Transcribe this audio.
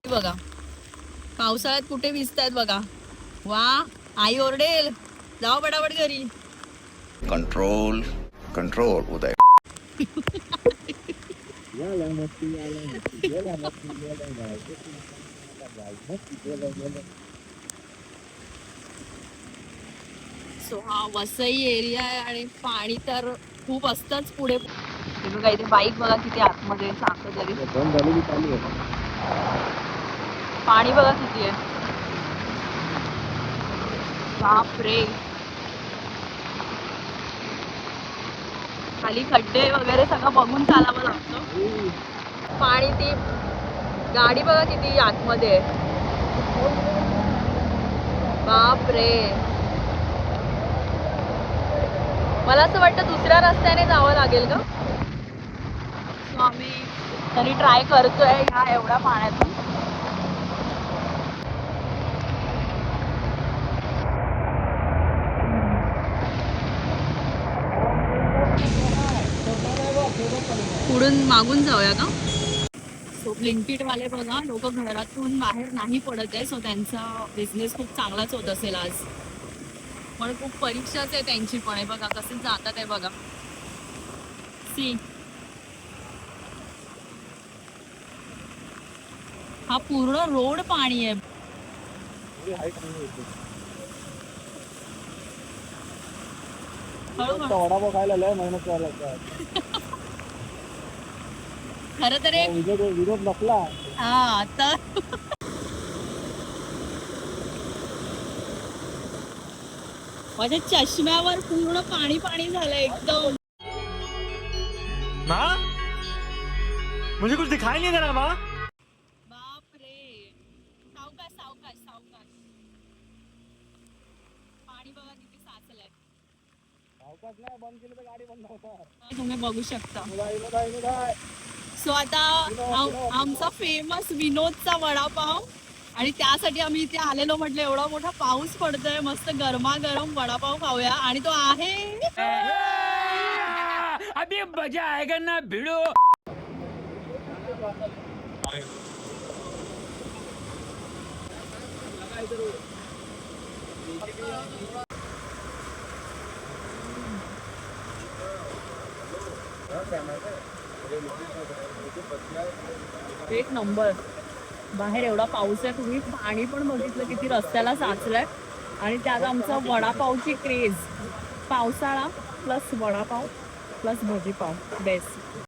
बघा पावसाळ्यात कुठे भिजतायत बघा. वा आई ओरडेल, जाओ पटापट घरी. कंट्रोल कंट्रोल उदय. सो हा वसई एरिया आहे आणि पाणी तर खूप असतंच पुढे. हे बघा इथे बाईक बघा किती आतमध्ये साखर झाली. पाणी बघा किती आहे. बापरे, खाली खड्डे वगैरे सगळं बघून चालावं लागतं. पाणी ती गाडी बघा किती आतमध्ये आहे. बापरे, मला असं वाटतं दुसऱ्या रस्त्याने जावं लागेल का. सो आम्ही तरी ट्राय करतोय ह्या एवढ्या पाण्यातून. पुढून मागून जाऊया का. सो ब्लिंकिट वाले बघा लोक घरातून बाहेर नाही पडत आहे. सो त्यांचा बिझनेस खूप चांगलाच होत असेल आज. पण खूप परीक्षाच आहे त्यांची पण. आहे बघा कसे जातात आहे बघा. सी हा पूर्ण रोड पाणी आहे. वडापाव खायला लय मेहनत करायला खरं तर एक विरोध नसला. हा तर माझ्या चष्म्यावर पूर्ण पाणी पाणी झालंय एकदम. माँ, मुझे कुछ दिखाई नहीं दे रहा माँ. बापरे, सावकाश सावकाश सावकाश. पाणी बघा किती साचलंय. अवकाश नाही, बंद केलं तर गाडी बंद होणार. तुम्ही बघू शकता. इकडं आहे. सो आता आमचा फेमस विनोदचा वडापाव आणि त्यासाठी आम्ही इथे आलेलो. म्हटलं एवढा मोठा पाऊस पडतोय, मस्त गरमागरम वडापाव खाऊया. आणि तो आहे अभी मजा आएगा ना भिड़ो. एक नंबर. बाहेर एवढा पाऊस आहे, तुम्ही पाणी पण बघितलं किती रस्त्याला साचलंय. आणि त्यात आमचा वडापावची क्रेज. पावसाळा plus vada pav plus bhaji pav best.